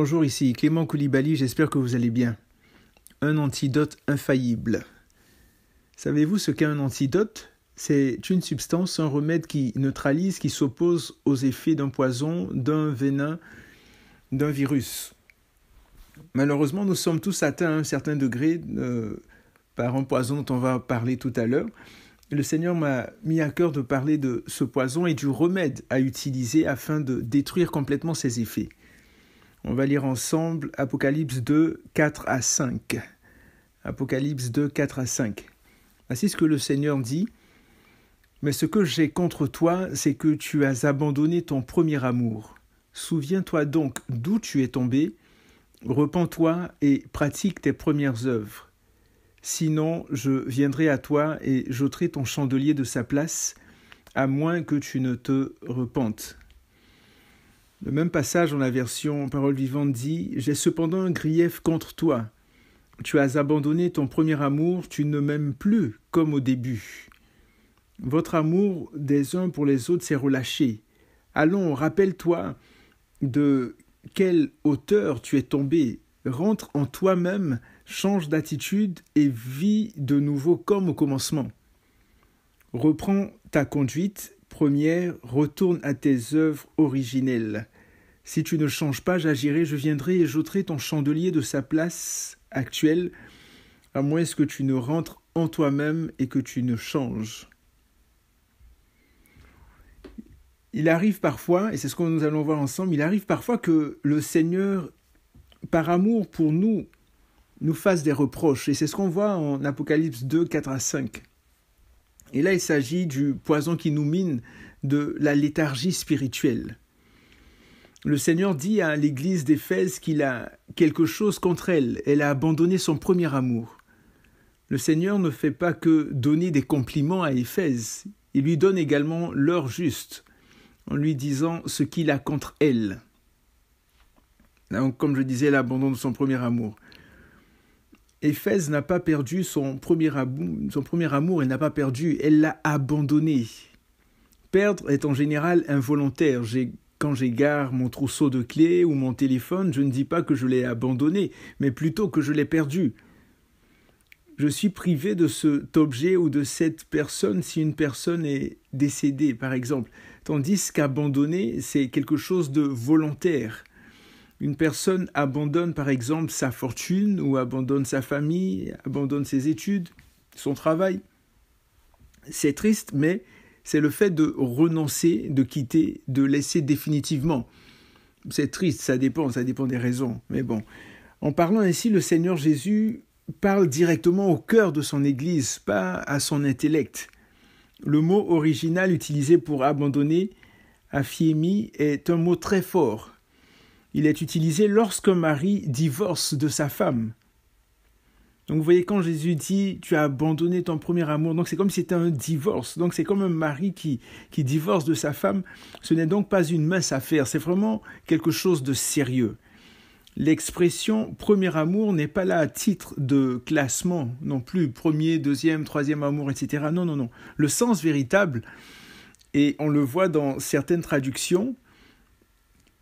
Bonjour, ici Clément Koulibaly, j'espère que vous allez bien. Un antidote infaillible. Savez-vous ce qu'est un antidote ? C'est une substance, un remède qui neutralise, qui s'oppose aux effets d'un poison, d'un venin, d'un virus. Malheureusement, nous sommes tous atteints à un certain degré par un poison dont on va parler tout à l'heure. Le Seigneur m'a mis à cœur de parler de ce poison et du remède à utiliser afin de détruire complètement ses effets. On va lire ensemble Apocalypse 2, 4 à 5. Apocalypse 2, 4 à 5. Voici ce que le Seigneur dit. « Mais ce que j'ai contre toi, c'est que tu as abandonné ton premier amour. Souviens-toi donc d'où tu es tombé, repens-toi et pratique tes premières œuvres. Sinon, je viendrai à toi et j'ôterai ton chandelier de sa place, à moins que tu ne te repentes. » Le même passage dans la version Parole vivante dit « J'ai cependant un grief contre toi. Tu as abandonné ton premier amour, tu ne m'aimes plus comme au début. Votre amour des uns pour les autres s'est relâché. Allons, rappelle-toi de quelle hauteur tu es tombé. Rentre en toi-même, change d'attitude et vis de nouveau comme au commencement. Reprends ta conduite première, retourne à tes œuvres originelles. Si tu ne changes pas, j'agirai, je viendrai et j'ôterai ton chandelier de sa place actuelle, à moins que tu ne rentres en toi-même et que tu ne changes. » Il arrive parfois, et c'est ce que nous allons voir ensemble, il arrive parfois que le Seigneur, par amour pour nous fasse des reproches. Et c'est ce qu'on voit en Apocalypse 2, 4 à 5. Et là, il s'agit du poison qui nous mine, de la léthargie spirituelle. Le Seigneur dit à l'église d'Éphèse qu'il a quelque chose contre elle. Elle a abandonné son premier amour. Le Seigneur ne fait pas que donner des compliments à Éphèse. Il lui donne également l'heure juste, en lui disant ce qu'il a contre elle. Donc, comme je disais, l'abandon de son premier amour. Éphèse n'a pas perdu son premier amour, elle n'a pas perdu, elle l'a abandonné. Perdre est en général involontaire. Quand j'égare mon trousseau de clés ou mon téléphone, je ne dis pas que je l'ai abandonné, mais plutôt que je l'ai perdu. Je suis privé de cet objet ou de cette personne si une personne est décédée, par exemple. Tandis qu'abandonner, c'est quelque chose de volontaire. Une personne abandonne par exemple sa fortune ou abandonne sa famille, abandonne ses études, son travail. C'est triste, mais c'est le fait de renoncer, de quitter, de laisser définitivement. C'est triste, ça dépend des raisons. Mais bon, en parlant ainsi, le Seigneur Jésus parle directement au cœur de son Église, pas à son intellect. Le mot original utilisé pour abandonner, aphiemi, est un mot très fort. Il est utilisé lorsqu'un mari divorce de sa femme. Donc vous voyez, quand Jésus dit « tu as abandonné ton premier amour », donc c'est comme si c'était un divorce. Donc c'est comme un mari qui divorce de sa femme. Ce n'est donc pas une mince affaire, c'est vraiment quelque chose de sérieux. L'expression « premier amour » n'est pas là à titre de classement non plus, premier, deuxième, troisième amour, etc. Non. Le sens véritable, et on le voit dans certaines traductions,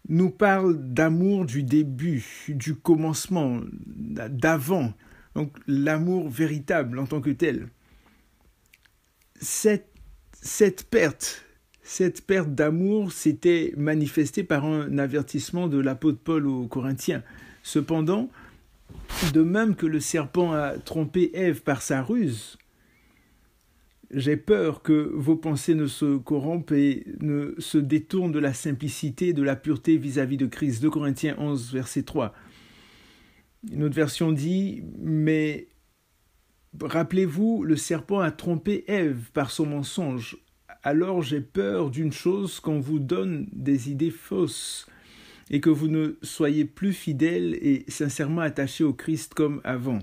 nous parle d'amour du début, du commencement, d'avant. Donc l'amour véritable en tant que tel. Cette perte d'amour s'était manifestée par un avertissement de l'apôtre Paul aux Corinthiens. Cependant, de même que le serpent a trompé Ève par sa ruse, j'ai peur que vos pensées ne se corrompent et ne se détournent de la simplicité et de la pureté vis-à-vis de Christ. 2 Corinthiens 11, verset 3. Une autre version dit « Mais rappelez-vous, le serpent a trompé Ève par son mensonge. Alors j'ai peur d'une chose, qu'on vous donne des idées fausses et que vous ne soyez plus fidèles et sincèrement attachés au Christ comme avant. »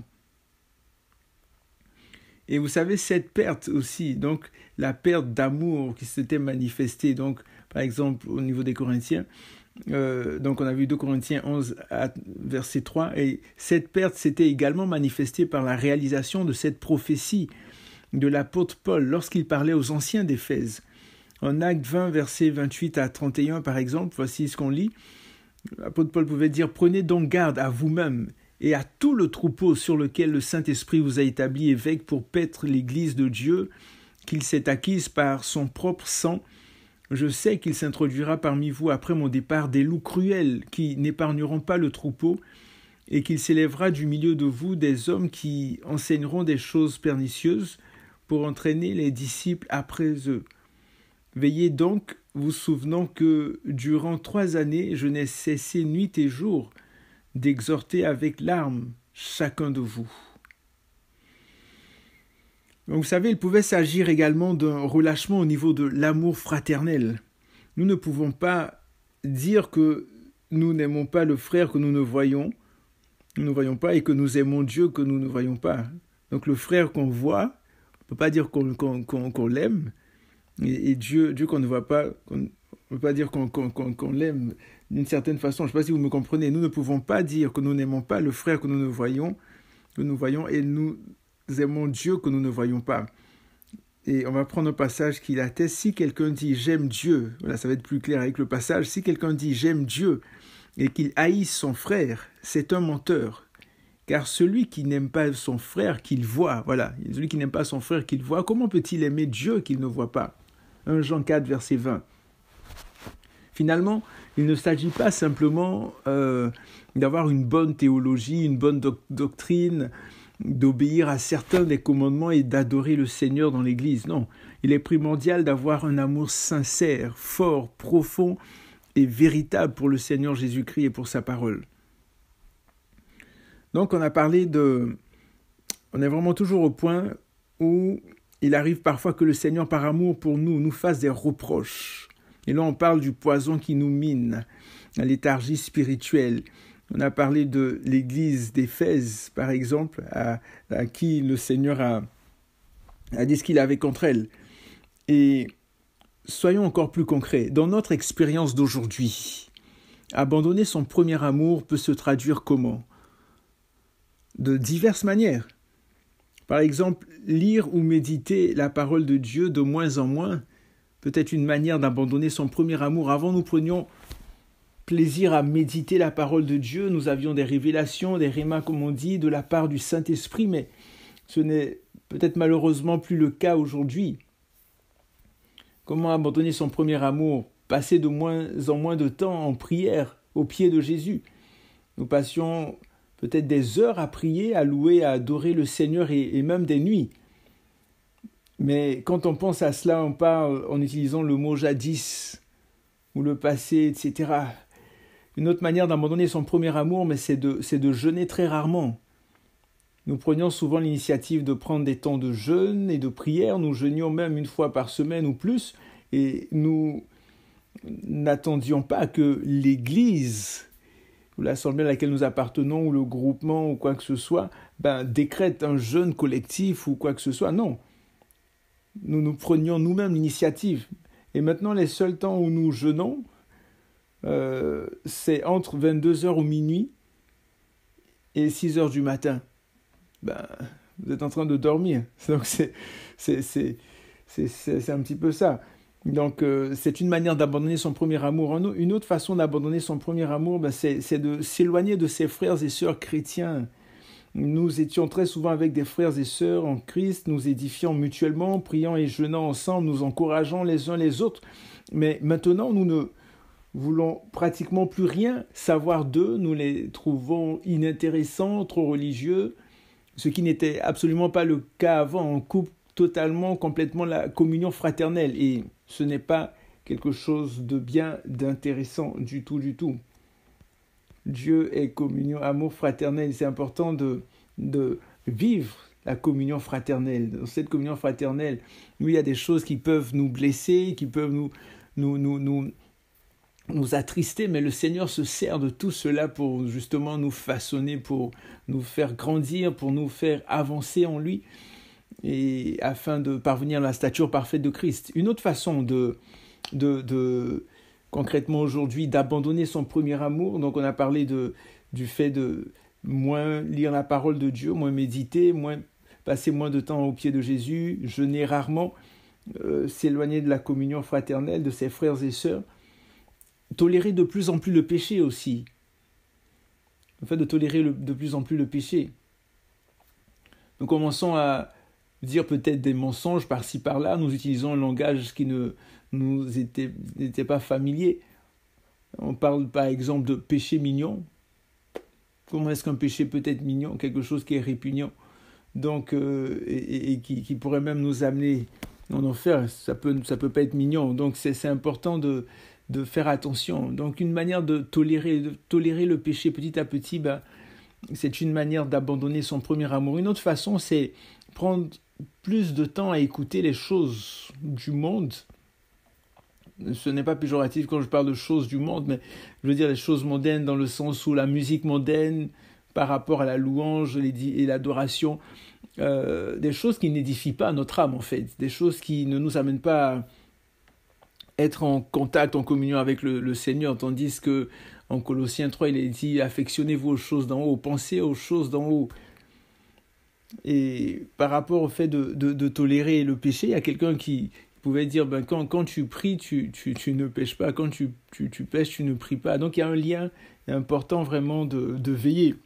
Et vous savez, cette perte aussi, donc la perte d'amour qui s'était manifestée, donc par exemple au niveau des Corinthiens, donc on a vu 2 Corinthiens 11, verset 3, et cette perte s'était également manifestée par la réalisation de cette prophétie de l'apôtre Paul lorsqu'il parlait aux anciens d'Éphèse. En Actes 20, versets 28 à 31, par exemple, voici ce qu'on lit. L'apôtre Paul pouvait dire « Prenez donc garde à vous-même et à tout le troupeau sur lequel le Saint-Esprit vous a établi évêque pour paître l'Église de Dieu qu'il s'est acquise par son propre sang. Je sais qu'il s'introduira parmi vous après mon départ des loups cruels qui n'épargneront pas le troupeau et qu'il s'élèvera du milieu de vous des hommes qui enseigneront des choses pernicieuses pour entraîner les disciples après eux. Veillez donc, vous souvenant que durant 3 années, je n'ai cessé nuit et jour d'exhorter avec larmes chacun de vous. » Donc, vous savez, il pouvait s'agir également d'un relâchement au niveau de l'amour fraternel. Nous ne pouvons pas dire que nous n'aimons pas le frère que nous ne voyons pas, et que nous aimons Dieu que nous ne voyons pas. Donc le frère qu'on voit, on ne peut pas dire qu'on l'aime, et Dieu qu'on ne voit pas, on ne peut pas dire qu'on l'aime d'une certaine façon. Je ne sais pas si vous me comprenez. Nous ne pouvons pas dire que nous n'aimons pas le frère que nous voyons, et nous aimons Dieu que nous ne voyons pas. Et on va prendre un passage qui l'atteste. Si quelqu'un dit « j'aime Dieu », voilà, ça va être plus clair avec le passage. Si quelqu'un dit « j'aime Dieu » et qu'il haïsse son frère, c'est un menteur. Car celui qui n'aime pas son frère qu'il voit, voilà, celui qui n'aime pas son frère qu'il voit, comment peut-il aimer Dieu qu'il ne voit pas ? 1 Jean 4, verset 20. Finalement, il ne s'agit pas simplement d'avoir une bonne théologie, une bonne doctrine, d'obéir à certains des commandements et d'adorer le Seigneur dans l'Église. Non, il est primordial d'avoir un amour sincère, fort, profond et véritable pour le Seigneur Jésus-Christ et pour sa parole. Donc on est vraiment toujours au point où il arrive parfois que le Seigneur, par amour pour nous fasse des reproches. Et là on parle du poison qui nous mine, la léthargie spirituelle. On a parlé de l'église d'Éphèse, par exemple, à qui le Seigneur a dit ce qu'il avait contre elle. Et soyons encore plus concrets. Dans notre expérience d'aujourd'hui, abandonner son premier amour peut se traduire comment ? De diverses manières. Par exemple, lire ou méditer la parole de Dieu de moins en moins peut être une manière d'abandonner son premier amour. Avant, nous prenions plaisir à méditer la parole de Dieu. Nous avions des révélations, des rémas, comme on dit, de la part du Saint-Esprit, mais ce n'est peut-être malheureusement plus le cas aujourd'hui. Comment abandonner son premier amour ? Passer de moins en moins de temps en prière aux pieds de Jésus. Nous passions peut-être des heures à prier, à louer, à adorer le Seigneur et même des nuits. Mais quand on pense à cela, on parle en utilisant le mot jadis ou le passé, etc. Une autre manière d'abandonner son premier amour, mais c'est de jeûner très rarement. Nous prenions souvent l'initiative de prendre des temps de jeûne et de prière. Nous jeûnions même 1 fois par semaine ou plus. Et nous n'attendions pas que l'Église, ou l'assemblée à laquelle nous appartenons, ou le groupement, ou quoi que ce soit, décrète un jeûne collectif ou quoi que ce soit. Non. Nous prenions nous-mêmes l'initiative. Et maintenant, les seuls temps où nous jeûnons, c'est entre 22h ou minuit et 6h du matin. Vous êtes en train de dormir. Donc c'est un petit peu ça. Donc c'est une manière d'abandonner son premier amour. Une autre façon d'abandonner son premier amour, c'est de s'éloigner de ses frères et sœurs chrétiens. Nous étions très souvent avec des frères et sœurs en Christ, nous édifiant mutuellement, priant et jeûnant ensemble, nous encourageant les uns les autres. Mais maintenant, nous ne voulons pratiquement plus rien savoir d'eux. Nous les trouvons inintéressants, trop religieux, ce qui n'était absolument pas le cas avant. On coupe totalement, complètement la communion fraternelle. Et ce n'est pas quelque chose de bien, d'intéressant du tout, du tout. Dieu est communion, amour fraternel. C'est important de vivre la communion fraternelle. Dans cette communion fraternelle, il y a des choses qui peuvent nous blesser, qui peuvent nous attrister, mais le Seigneur se sert de tout cela pour justement nous façonner, pour nous faire grandir, pour nous faire avancer en lui, et afin de parvenir à la stature parfaite de Christ. Une autre façon concrètement aujourd'hui, d'abandonner son premier amour. Donc on a parlé du fait de moins lire la parole de Dieu, moins méditer, passer moins de temps au pied de Jésus, jeûner rarement, s'éloigner de la communion fraternelle de ses frères et sœurs. tolérer de plus en plus le péché aussi. Le fait de tolérer de plus en plus le péché. Nous commençons à dire peut-être des mensonges par-ci par-là, nous utilisons un langage qui ne nous était pas familier. On parle par exemple de péché mignon. Comment est-ce qu'un péché peut être mignon? Quelque chose qui est répugnant. Donc, et qui pourrait même nous amener en enfer, ça peut pas être mignon. Donc c'est important de faire attention. Donc une manière de tolérer le péché petit à petit, c'est une manière d'abandonner son premier amour. Une autre façon, c'est prendre plus de temps à écouter les choses du monde. Ce n'est pas péjoratif quand je parle de choses du monde, mais je veux dire les choses mondaines dans le sens où la musique mondaine par rapport à la louange et l'adoration, des choses qui n'édifient pas notre âme en fait, des choses qui ne nous amènent pas à être en contact, en communion avec le Seigneur, tandis que en Colossiens 3, il est dit « Affectionnez-vous aux choses d'en haut, pensez aux choses d'en haut ». Et par rapport au fait de tolérer le péché, il y a quelqu'un qui pouvait dire quand tu pries, tu ne pêches pas, quand tu pêches, tu ne pries pas. Donc il y a un lien important vraiment de veiller.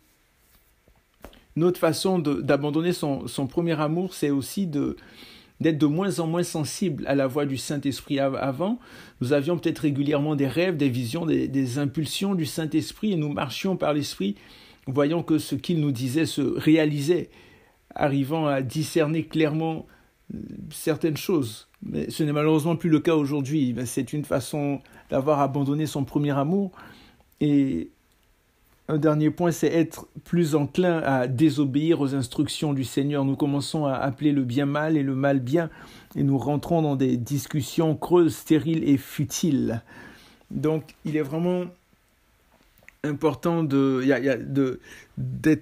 Une autre façon d'abandonner son premier amour, c'est aussi d'être de moins en moins sensible à la voix du Saint-Esprit. Avant, nous avions peut-être régulièrement des rêves, des visions, des impulsions du Saint-Esprit, et nous marchions par l'Esprit, voyant que ce qu'il nous disait se réalisait, arrivant à discerner clairement certaines choses. Mais ce n'est malheureusement plus le cas aujourd'hui. C'est une façon d'avoir abandonné son premier amour. Et un dernier point, c'est être plus enclin à désobéir aux instructions du Seigneur. Nous commençons à appeler le bien mal et le mal bien, et nous rentrons dans des discussions creuses, stériles et futiles. Donc, il est vraiment important d'être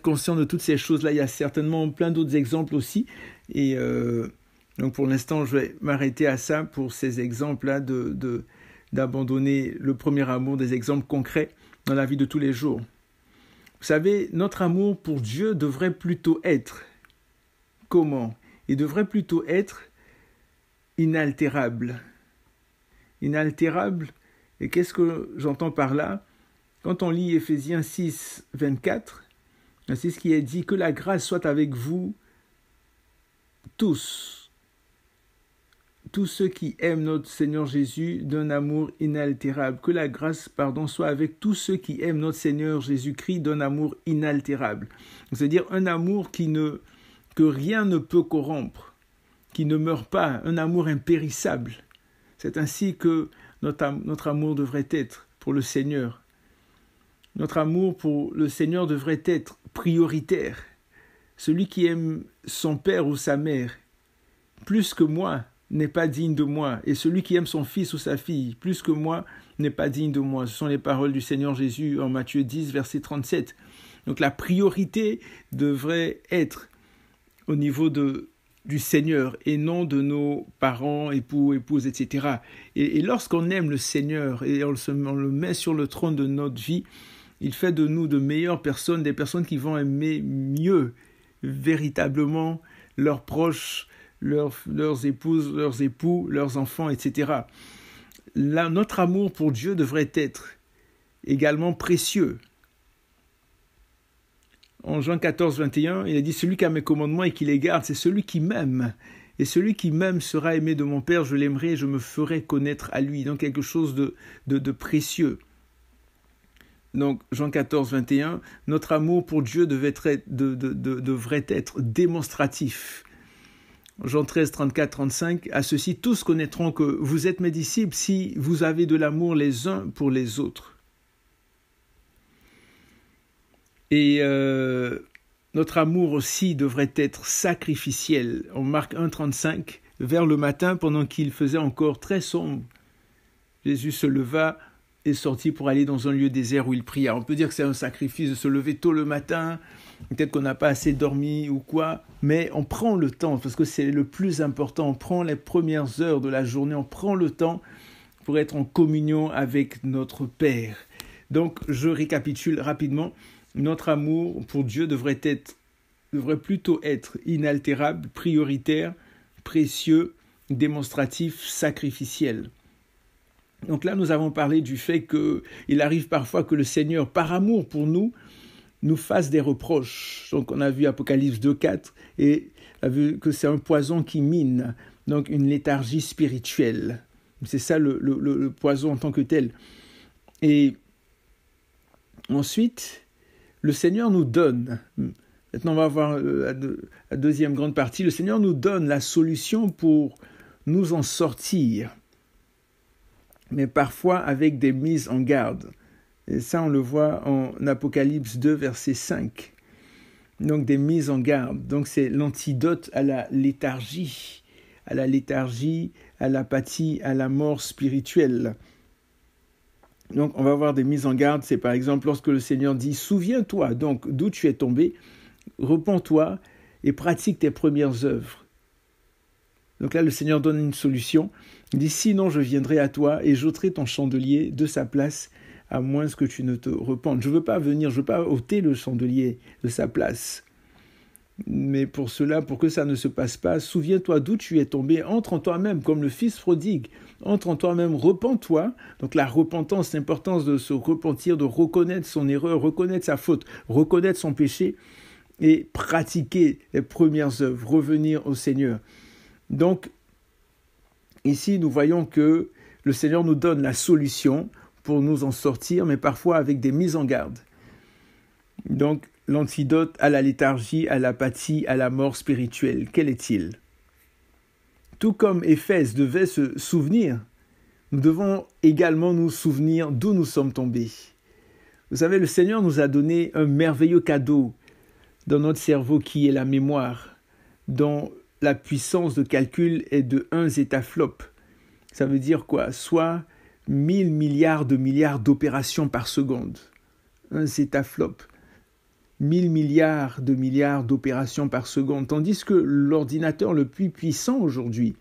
conscient de toutes ces choses-là. Il y a certainement plein d'autres exemples aussi. Et donc, pour l'instant, je vais m'arrêter à ça pour ces exemples-là d'abandonner le premier amour, des exemples concrets dans la vie de tous les jours. Vous savez, notre amour pour Dieu devrait plutôt être comment? Il devrait plutôt être inaltérable. Inaltérable, et qu'est-ce que j'entends par là? Quand on lit Éphésiens 6, 24, c'est ce qui est dit, que la grâce soit avec vous tous ceux qui aiment notre Seigneur Jésus d'un amour inaltérable. Que la grâce, soit avec tous ceux qui aiment notre Seigneur Jésus-Christ d'un amour inaltérable. C'est-à-dire un amour que rien ne peut corrompre, qui ne meurt pas, un amour impérissable. C'est ainsi que notre amour devrait être pour le Seigneur. Notre amour pour le Seigneur devrait être prioritaire. Celui qui aime son père ou sa mère plus que moi n'est pas digne de moi. Et celui qui aime son fils ou sa fille plus que moi n'est pas digne de moi. Ce sont les paroles du Seigneur Jésus en Matthieu 10, verset 37. Donc la priorité devrait être au niveau du Seigneur et non de nos parents, époux, épouses, etc. Et lorsqu'on aime le Seigneur et on le met sur le trône de notre vie, il fait de nous de meilleures personnes, des personnes qui vont aimer mieux véritablement leurs proches, leurs épouses, leurs époux, leurs enfants, etc. Là, notre amour pour Dieu devrait être également précieux. En Jean 14, 21, il a dit « Celui qui a mes commandements et qui les garde, c'est celui qui m'aime. Et celui qui m'aime sera aimé de mon Père, je l'aimerai et je me ferai connaître à lui. » Donc quelque chose de précieux. Donc Jean 14, 21, notre amour pour Dieu devrait être démonstratif. Jean 13, 34, 35, à ceci tous connaîtront que vous êtes mes disciples si vous avez de l'amour les uns pour les autres. Et notre amour aussi devrait être sacrificiel. En Marc 1, 35, vers le matin, pendant qu'il faisait encore très sombre, Jésus se leva et sortit pour aller dans un lieu désert où il pria. On peut dire que c'est un sacrifice de se lever tôt le matin, peut-être qu'on n'a pas assez dormi ou quoi, mais on prend le temps, parce que c'est le plus important, on prend les premières heures de la journée, on prend le temps pour être en communion avec notre Père. Donc, je récapitule rapidement, notre amour pour Dieu devrait plutôt être inaltérable, prioritaire, précieux, démonstratif, sacrificiel. Donc là, nous avons parlé du fait qu'il arrive parfois que le Seigneur, par amour pour nous fasse des reproches. Donc on a vu Apocalypse 2:4 et on a vu que c'est un poison qui mine, donc une léthargie spirituelle. C'est ça le poison en tant que tel. Et ensuite, le Seigneur nous donne, maintenant on va voir la deuxième grande partie, le Seigneur nous donne la solution pour nous en sortir, mais parfois avec des mises en garde. Et ça, on le voit en Apocalypse 2, verset 5. Donc, des mises en garde. Donc, c'est l'antidote à la léthargie, à l'apathie, à la mort spirituelle. Donc, on va voir des mises en garde. C'est par exemple lorsque le Seigneur dit « Souviens-toi donc d'où tu es tombé, repens-toi et pratique tes premières œuvres. » Donc là, le Seigneur donne une solution. Il dit « Sinon, je viendrai à toi et j'ôterai ton chandelier de sa place, à moins que tu ne te repentes. » Je ne veux pas ôter le chandelier de sa place. Mais pour que ça ne se passe pas, souviens-toi d'où tu es tombé, entre en toi-même, comme le fils prodigue, entre en toi-même, repens-toi. Donc la repentance, l'importance de se repentir, de reconnaître son erreur, reconnaître sa faute, reconnaître son péché et pratiquer les premières œuvres, revenir au Seigneur. Donc, ici, nous voyons que le Seigneur nous donne la solution pour nous en sortir, mais parfois avec des mises en garde. Donc, l'antidote à la léthargie, à l'apathie, à la mort spirituelle, quel est-il? Tout comme Éphèse devait se souvenir, nous devons également nous souvenir d'où nous sommes tombés. Vous savez, le Seigneur nous a donné un merveilleux cadeau dans notre cerveau qui est la mémoire, dont la puissance de calcul est de 1 zétaflop. Ça veut dire quoi? Soit 1000 milliards d'opérations par seconde. 1 zétaflop. 1000 milliards d'opérations par seconde. Tandis que l'ordinateur le plus puissant aujourd'hui,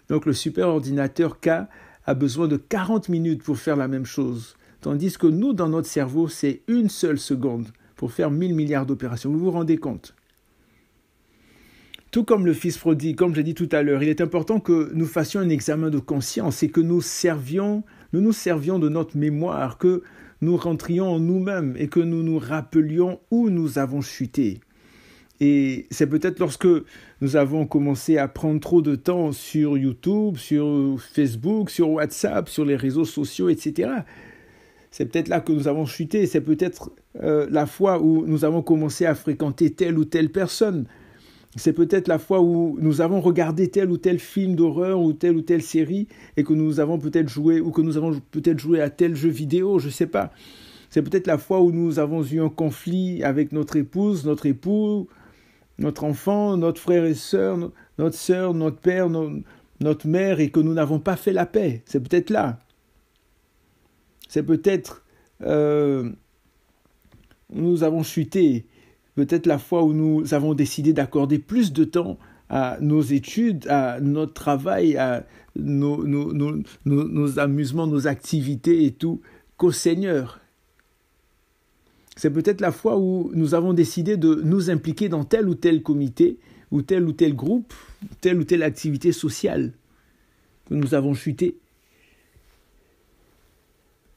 donc le superordinateur K, a besoin de 40 minutes pour faire la même chose. Tandis que nous, dans notre cerveau, c'est une seule seconde pour faire 1000 milliards d'opérations. Vous vous rendez compte? Tout comme le fils prodigue, comme j'ai dit tout à l'heure, il est important que nous fassions un examen de conscience et que nous nous servions de notre mémoire, que nous rentrions en nous-mêmes et que nous nous rappelions où nous avons chuté. Et c'est peut-être lorsque nous avons commencé à prendre trop de temps sur YouTube, sur Facebook, sur WhatsApp, sur les réseaux sociaux, etc. C'est peut-être là que nous avons chuté. C'est peut-être la fois où nous avons commencé à fréquenter telle ou telle personne. C'est peut-être la fois où nous avons regardé tel ou tel film d'horreur ou telle série et que nous avons peut-être joué ou que nous avons peut-être joué à tel jeu vidéo, je ne sais pas. C'est peut-être la fois où nous avons eu un conflit avec notre épouse, notre époux, notre enfant, notre frère et sœur, notre père, notre mère et que nous n'avons pas fait la paix. C'est peut-être là. C'est peut-être nous avons chuté. Peut-être la fois où nous avons décidé d'accorder plus de temps à nos études, à notre travail, à nos amusements, nos activités et tout, qu'au Seigneur. C'est peut-être la fois où nous avons décidé de nous impliquer dans tel ou tel comité, ou tel groupe, telle ou telle activité sociale, que nous avons chuté.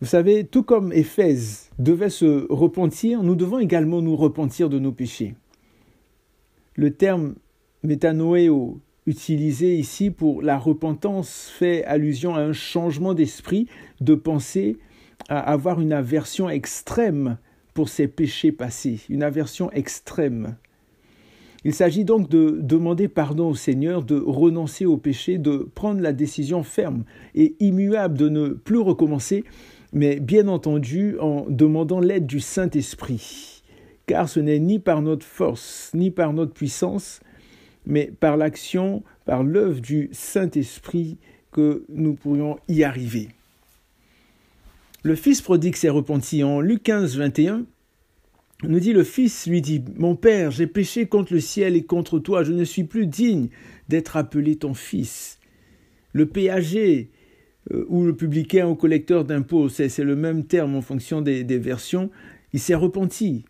Vous savez, tout comme Éphèse devait se repentir, nous devons également nous repentir de nos péchés. Le terme métanoéo, utilisé ici pour la repentance, fait allusion à un changement d'esprit, de pensée, à avoir une aversion extrême pour ses péchés passés, une aversion extrême. Il s'agit donc de demander pardon au Seigneur, de renoncer au péché, de prendre la décision ferme et immuable de ne plus recommencer, mais bien entendu en demandant l'aide du Saint-Esprit, car ce n'est ni par notre force, ni par notre puissance, mais par l'action, par l'œuvre du Saint-Esprit que nous pourrions y arriver. Le fils prodigue s'est repenti. En Luc 15, 21, nous dit, le fils lui dit, « Mon père, j'ai péché contre le ciel et contre toi, je ne suis plus digne d'être appelé ton fils. » Le péager, ou le publicain ou collecteur d'impôts, c'est le même terme en fonction des versions, il s'est repenti.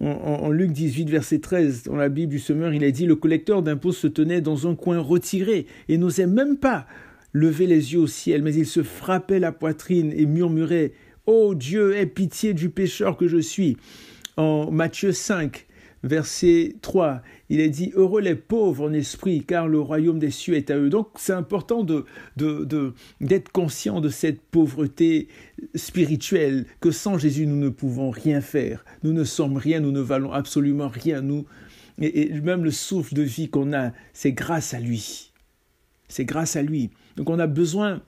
En Luc 18, verset 13, dans la Bible du Semeur, il est dit « Le collecteur d'impôts se tenait dans un coin retiré et n'osait même pas levait les yeux au ciel, mais il se frappait la poitrine et murmurait « Ô Dieu, aie pitié du pécheur que je suis !» En Matthieu 5, verset 3, il est dit « Heureux les pauvres en esprit, car le royaume des cieux est à eux. » Donc c'est important d'être conscient de cette pauvreté spirituelle, que sans Jésus nous ne pouvons rien faire. Nous ne sommes rien, nous ne valons absolument rien. Et même le souffle de vie qu'on a, c'est grâce à lui. C'est grâce à lui. Donc on a besoin,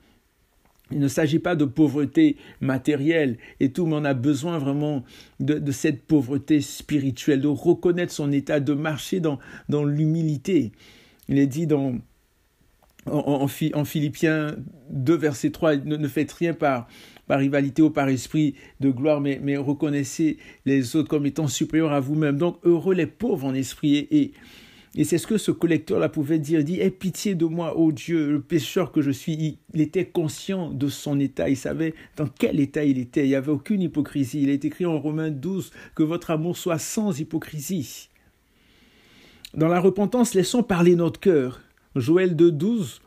il ne s'agit pas de pauvreté matérielle et tout, mais on a besoin vraiment de cette pauvreté spirituelle, de reconnaître son état, de marcher dans l'humilité. Il est dit en Philippiens 2, verset 3, ne faites rien par rivalité ou par esprit de gloire, mais reconnaissez les autres comme étant supérieurs à vous-même. Donc, heureux les pauvres en esprit. Et c'est ce que ce collecteur-là pouvait dire. Il dit, aie pitié de moi, ô Dieu, le pécheur que je suis. Il était conscient de son état. Il savait dans quel état il était. Il n'y avait aucune hypocrisie. Il est écrit en Romains 12 que votre amour soit sans hypocrisie. Dans la repentance, laissons parler notre cœur. Joël 2, 12.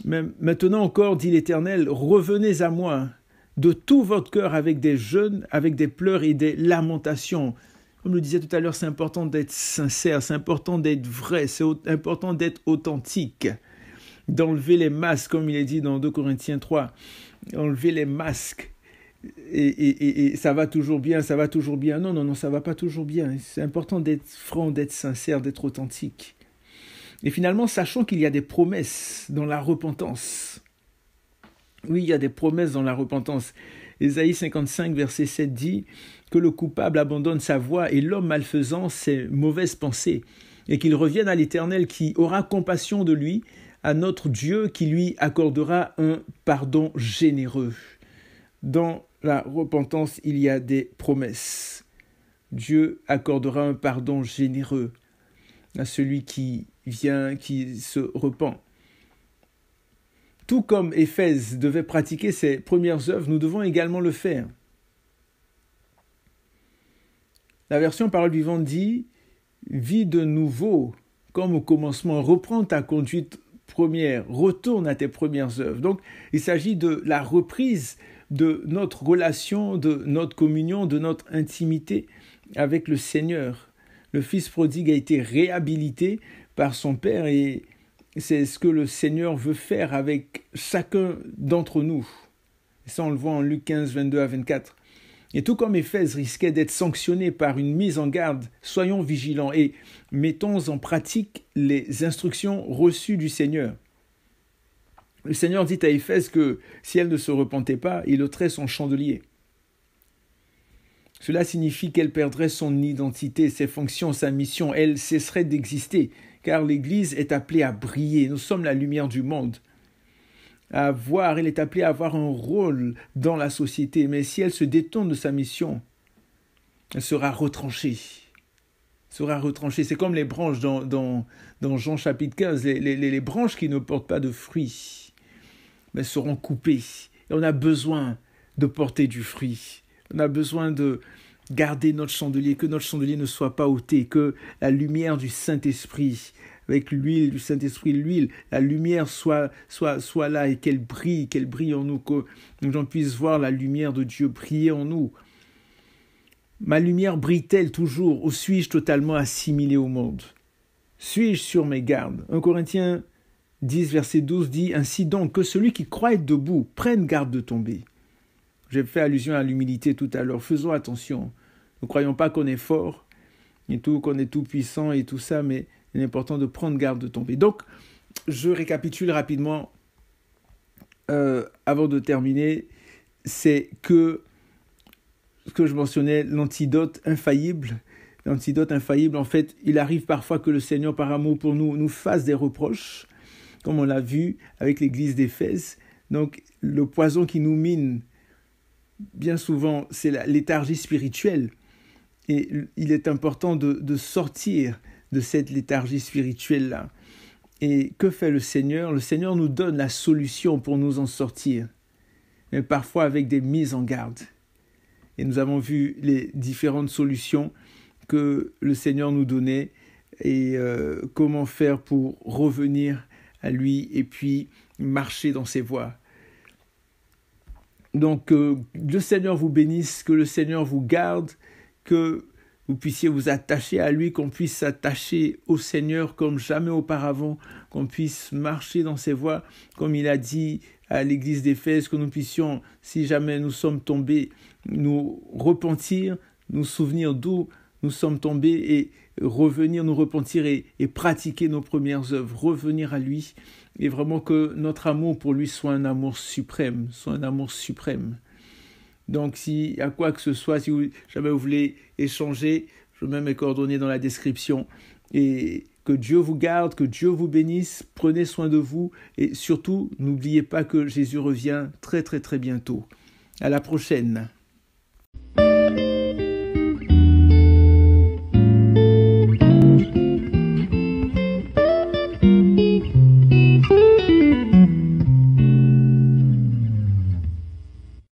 Maintenant encore, dit l'Éternel, revenez à moi de tout votre cœur avec des jeûnes, avec des pleurs et des lamentations. Comme je le disais tout à l'heure, c'est important d'être sincère, c'est important d'être vrai, c'est important d'être authentique, d'enlever les masques, comme il est dit dans 2 Corinthiens 3, enlever les masques, et ça va toujours bien, ça va toujours bien. Non, ça va pas toujours bien. C'est important d'être franc, d'être sincère, d'être authentique. Et finalement, sachons qu'il y a des promesses dans la repentance. Oui, il y a des promesses dans la repentance. Ésaïe 55, verset 7 dit que le coupable abandonne sa voie et l'homme malfaisant ses mauvaises pensées, et qu'il revienne à l'Éternel qui aura compassion de lui, à notre Dieu qui lui accordera un pardon généreux. Dans la repentance, il y a des promesses. Dieu accordera un pardon généreux à celui qui vient, qui se repent. Tout comme Éphèse devait pratiquer ses premières œuvres, nous devons également le faire. La version Parole vivante dit « Vis de nouveau, comme au commencement, reprends ta conduite première, retourne à tes premières œuvres. » Donc, il s'agit de la reprise de notre relation, de notre communion, de notre intimité avec le Seigneur. Le fils prodigue a été réhabilité par son Père et c'est ce que le Seigneur veut faire avec chacun d'entre nous. Et ça, on le voit en Luc 15, 22 à 24. Et tout comme Éphèse risquait d'être sanctionné par une mise en garde, soyons vigilants et mettons en pratique les instructions reçues du Seigneur. Le Seigneur dit à Éphèse que si elle ne se repentait pas, il ôterait son chandelier. Cela signifie qu'elle perdrait son identité, ses fonctions, sa mission. Elle cesserait d'exister, car l'Église est appelée à briller. Nous sommes la lumière du monde. Elle est appelée à avoir un rôle dans la société. Mais si elle se détourne de sa mission, elle sera retranchée. C'est comme les branches dans Jean chapitre 15. Les branches qui ne portent pas de fruits seront coupées. Et on a besoin de porter du fruit. On a besoin de garder notre chandelier, que notre chandelier ne soit pas ôté, que la lumière du Saint-Esprit, avec l'huile du Saint-Esprit, la lumière soit là et qu'elle brille en nous, que j'en puisse voir la lumière de Dieu briller en nous. Ma lumière brille-t-elle toujours ou suis-je totalement assimilé au monde? Suis-je sur mes gardes? 1 Corinthiens 10, verset 12 dit « Ainsi donc, que celui qui croit être debout prenne garde de tomber. » J'ai fait allusion à l'humilité tout à l'heure. Faisons attention. Ne croyons pas qu'on est fort et tout, qu'on est tout puissant et tout ça, mais il est important de prendre garde de tomber. Donc, je récapitule rapidement avant de terminer. C'est que ce que je mentionnais, l'antidote infaillible. L'antidote infaillible, en fait, il arrive parfois que le Seigneur, par amour pour nous fasse des reproches, comme on l'a vu avec l'église d'Éphèse. Donc, le poison qui nous mine, bien souvent, c'est la léthargie spirituelle. Et il est important de sortir de cette léthargie spirituelle-là. Et que fait le Seigneur? Le Seigneur nous donne la solution pour nous en sortir, mais parfois avec des mises en garde. Et nous avons vu les différentes solutions que le Seigneur nous donnait et comment faire pour revenir à lui et puis marcher dans ses voies. Donc, le Seigneur vous bénisse, que le Seigneur vous garde, que vous puissiez vous attacher à lui, qu'on puisse s'attacher au Seigneur comme jamais auparavant, qu'on puisse marcher dans ses voies, comme il a dit à l'église d'Éphèse, que nous puissions, si jamais nous sommes tombés, nous repentir, nous souvenir d'où nous sommes tombés et revenir nous repentir et pratiquer nos premières œuvres, revenir à lui, et vraiment que notre amour pour lui soit un amour suprême, Donc, si à quoi que ce soit, si jamais vous voulez échanger, je mets mes coordonnées dans la description. Et que Dieu vous garde, que Dieu vous bénisse, prenez soin de vous et surtout, n'oubliez pas que Jésus revient très très très bientôt. À la prochaine.